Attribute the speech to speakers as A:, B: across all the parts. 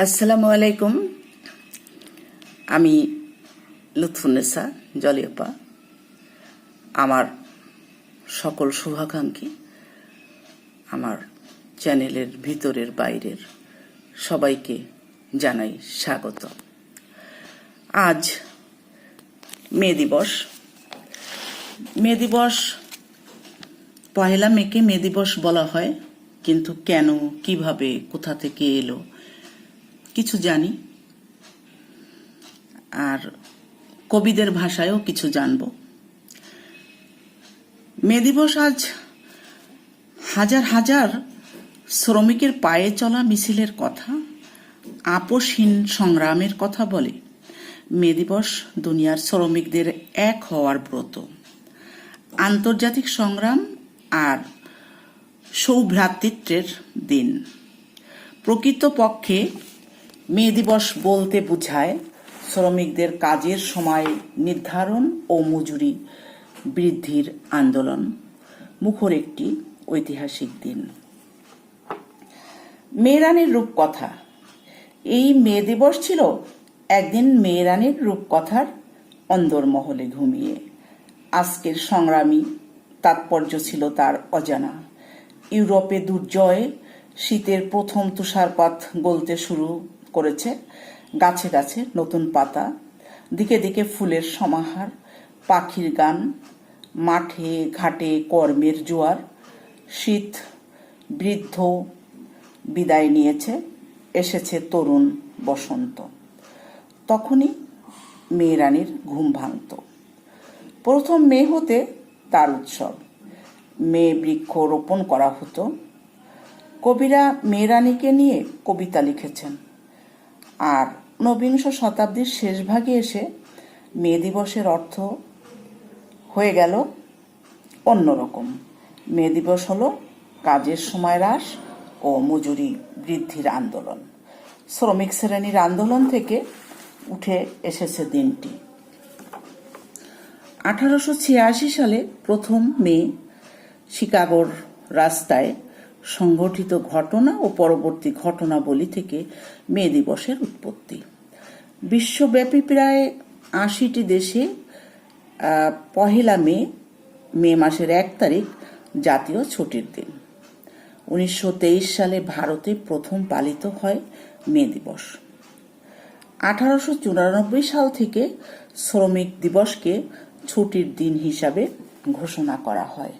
A: আসসালামু আলাইকুম। আমি লুৎফুন্নেসা জলিয়পা। আমার সকল শুভাকাঙ্ক্ষী, আমার চ্যানেলের ভিতরের বাইরের সবাইকে জানাই স্বাগত। আজ মে দিবস। পহেলা মেকে মে দিবস বলা হয়, কিন্তু কেন, কিভাবে, কোথা থেকে এলো কিছু জানি, আর কবিদের ভাষায়ও কিছু জানব। মে দিবস আজ হাজার হাজার শ্রমিকের পায়ে চলা মিছিলের কথা, আপোষহীন সংগ্রামের কথা বলে। মে দিবস দুনিয়ার শ্রমিকদের এক হওয়ার ব্রত, আন্তর্জাতিক সংগ্রাম আর সৌভ্রাতৃত্বের দিন। প্রকৃতপক্ষে মে দিবস বলতে বোঝায় শ্রমিকদের কাজের সময় নির্ধারণ ও মজুরি বৃদ্ধির আন্দোলন মুখর একটি ঐতিহাসিক দিন। মেয়েরানীর রূপকথা। এই মে দিবস ছিল একদিন মেয়েরানীর রূপকথার অন্দরমহলে ঘুমিয়ে। আজকের সংগ্রামী তাৎপর্য ছিল তার অজানা। ইউরোপে দুর্জয়, শীতের প্রথম তুষারপাত গলতে শুরু করেছে। গাছে গাছে নতুন পাতা, দিকে দিকে ফুলের সমাহার, পাখির গান, মাঠে ঘাটে কর্মের জোয়ার। শীত বৃদ্ধ বিদায় নিয়েছে, এসেছে তরুণ বসন্ত। তখনই মেয়েরানীর ঘুম ভাঙত। প্রথম মে হতে তার উৎসব। মে বৃক্ষ রোপণ করা হতো। কবিরা মেয়েরানীকে নিয়ে কবিতা লিখেছেন। আর ঊনবিংশ শতাব্দীর শেষ ভাগে এসে মে দিবসের অর্থ হয়ে গেল অন্যরকম। মে দিবস হলো কাজের সময় হ্রাস ও মজুরি বৃদ্ধির আন্দোলন। শ্রমিক শ্রেণীর আন্দোলন থেকে উঠে এসেছে দিনটি। 1886 সালে প্রথম মে শিকাগোর রাস্তায় সংঘটিত ঘটনা ও পরবর্তী ঘটনাবলী থেকে মে দিবসের উৎপত্তি। বিশ্বব্যাপী প্রায় 80টি দেশে পহেলা মে মাসের 1 তারিখ জাতীয় ছুটির দিন। 1923 সালে ভারতে প্রথম পালিত হয় মে দিবস। 1894 সাল থেকে শ্রমিক দিবসকে ছুটির দিন হিসাবে ঘোষণা করা হয়।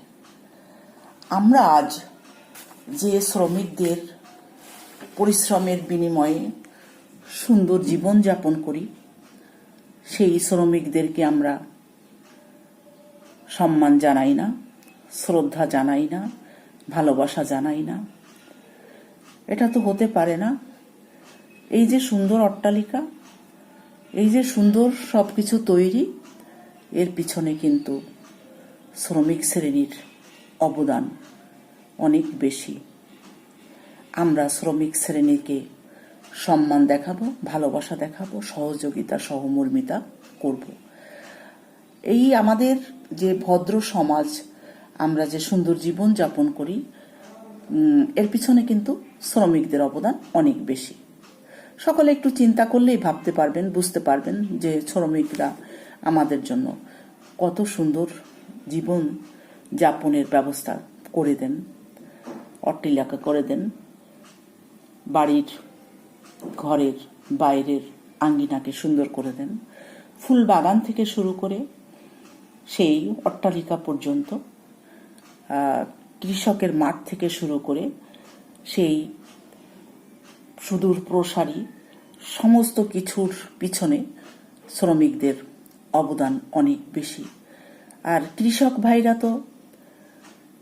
A: আমরা আজ যে শ্রমিকদের পরিশ্রমের বিনিময়ে সুন্দর জীবন যাপন করি, সেই শ্রমিকদেরকে আমরা সম্মান জানাই না, শ্রদ্ধা জানাই না, ভালোবাসা জানাই না। এটা তো হতে পারে না। এই যে সুন্দর অট্টালিকা, এই যে সুন্দর সবকিছু তৈরি, এর পিছনে কিন্তু শ্রমিক শ্রেণীর অবদান অনেক বেশি। আমরা শ্রমিক শ্রেণীকে সম্মান দেখাবো, ভালোবাসা দেখাবো, সহযোগিতা সহমর্মিতা করব। এই আমাদের যে ভদ্র সমাজ, আমরা যে সুন্দর জীবন যাপন করি, এর পিছনে কিন্তু শ্রমিকদের অবদান অনেক বেশি। সকলে একটু চিন্তা করলেই ভাবতে পারবেন, বুঝতে পারবেন যে শ্রমিকরা আমাদের জন্য কত সুন্দর জীবন যাপনের ব্যবস্থা করে দেন, অট্টালিকা করে দেন, বাড়ির ঘরের বাইরের আঙ্গিনাকে সুন্দর করে দেন। ফুল বাগান থেকে শুরু করে সেই অট্টালিকা পর্যন্ত, কৃষকের মাঠ থেকে শুরু করে সেই সুদূর প্রসারী সমস্ত কিছুর পিছনে শ্রমিকদের অবদান অনেক বেশি। আর কৃষক ভাইরা তো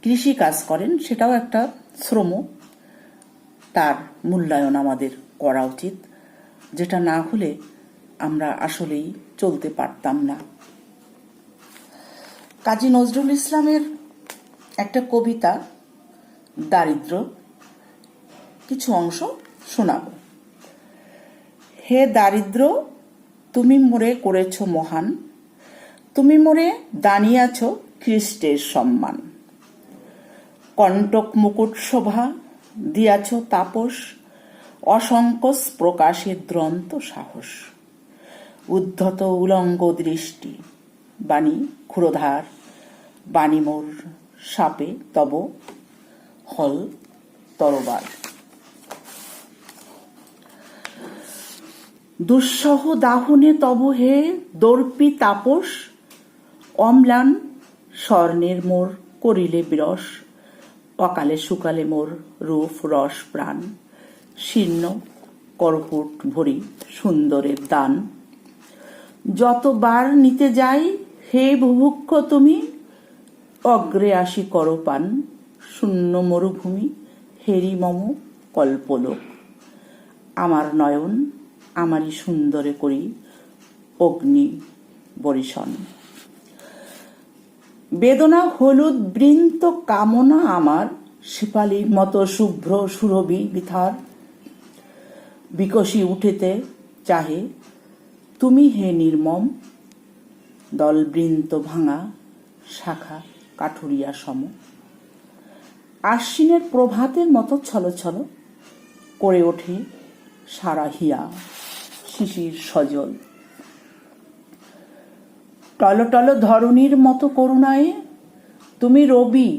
A: কৃষি কাজ করেন, সেটাও একটা শ্রম। তার মূল্যায়ন আমাদের করা উচিত, যেটা না হলে আমরা আসলেই চলতে পারতাম না। কাজী নজরুল ইসলামের একটা কবিতা দারিদ্র, কিছু অংশ শোনাব। হে দারিদ্র, তুমি মোরে করেছ মহান, তুমি মোরে দানিয়াছ খ্রিস্টের সম্মান। কণ্টক মুকুট শোভা দিয়াছ তাপস, অসংকোচ প্রকাশে দ্রন্ত সাহস, উদ্ধত উলঙ্গ দৃষ্টি, বাণী ক্ষুরধার, বাণী মোর সাপে তব হল তরবার। দুঃসহ দাহনে তব হে দর্পি তাপস, অম্লান স্বর্ণের মোর করিলে বিরস, অকালে সুকালে মোর রূপ রস প্রাণ, শীর্ণ করপুট ভরি সুন্দরের দান। যতবার নিতে যাই হে বুভুক্ষ তুমি, অগ্রে আসি করো পান, শূন্য মরুভূমি হেরি মম কল্পলোক। আমার নয়ন আমারই সুন্দরে করি অগ্নি বরিশন। বেদনা হলুদ বৃন্ত কামনা আমার, শিপালির মতো শুভ্র সুরভি বিথার, বিকশি উঠেতে চাহে তুমি হে নির্মম, দলবৃন্ত ভাঙা শাখা কাঠুরিয়া সম। আশ্বিনের প্রভাতের মতো ছল ছল করে ওঠে সারা হিয়া শিশির সজল। টলটল ধরণীর মতো করুণায় তুমি রবি,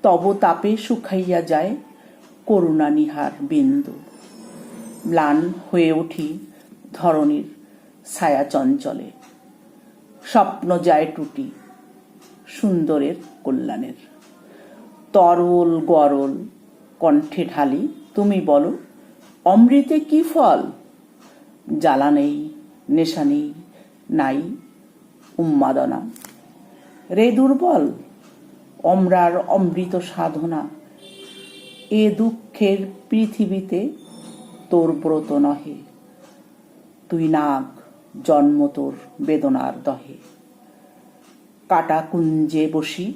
A: তব তাপে শুকাইয়া যায় করুণা নিহার বিন্দু। ম্লান হয়ে উঠি ধরণীর ছায়া চঞ্চলে, স্বপ্ন যায় টুটি সুন্দরের কল্যাণের। তরল গরল কণ্ঠে ঢালি তুমি বলো, অমৃতে কি ফল? জ্বালা নেই, নেশা নেই, নাই উন্মাদনা। রে দুর্বল, অমরার অমৃত সাধনা, এ দুঃখের পৃথিবীতে তোর ব্রত নহে। তুই নাগ, জন্ম তোর বেদনার দহে। কাটা কুঞ্জে বসি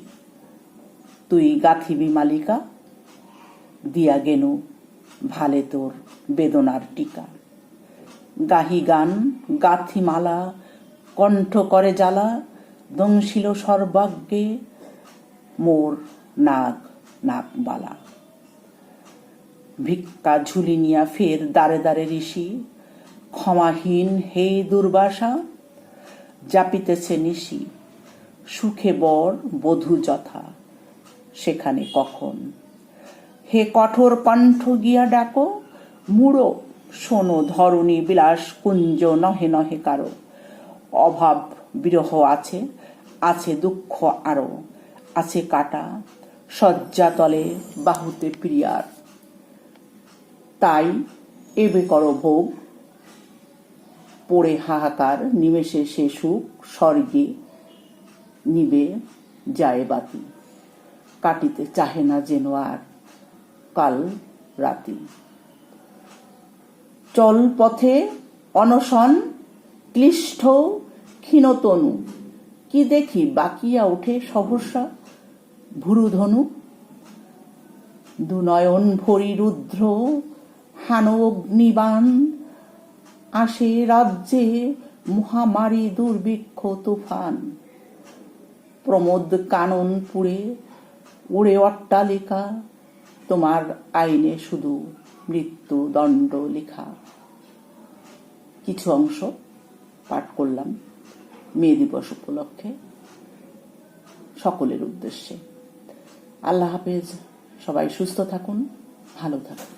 A: তুই গাথিবি মালিকা, দিয়া গেনু ভালে তোর বেদনার টিকা। গাহি গান গাথি মালা, কণ্ঠ করে জ্বালা, দংশিল সর্বাগ্যে মোর নাগ নাগবালা। ভিক্ষা ঝুলি নিয়া ফের দ্বারে দ্বারে ঋষি, ক্ষমাহীন হে দুর্বাসা, জাপিতেছে নিশি। সুখে বর বধূ যথা, সেখানে কখন? হে কঠোর কণ্ঠ গিয়া ডাকো, মুড়ো শোনো ধরণী বিলাস কুঞ্জ নহে নহে কারো। অভাব বিরহ আছে, আছে দুঃখ আরো, আছে কাটা শয্যা তলে বাহুতে প্রিয়ার। তাই এবে করো ভোগ, পড়ে হাহাকার নিমেষে সে সুখ স্বর্গে নিবে যায় বাতি। কাটিতে চাহে না যেন আর কাল রাতি। চল পথে অনশন ক্লিষ্ট ক্ষীণতনু, কি দেখি বাকিয়া ওঠে সহসা ভুরুধনু। দুনয়ন ভরি রুদ্র হান অগ্নিবাণ, আসে রাজ্যে মহামারী দুর্ভিক্ষ তুফান। প্রমোদ কানন পুড়ে উড়ে অট্টালিকা, তোমার আইনে শুধু মৃত্যু দণ্ড লেখা। কিছু অংশ পাঠ করলাম মে দিবস উপলক্ষে সকলের উদ্দেশ্যে। আল্লাহ হাফেজ। সবাই সুস্থ থাকুন, ভালো থাকুন।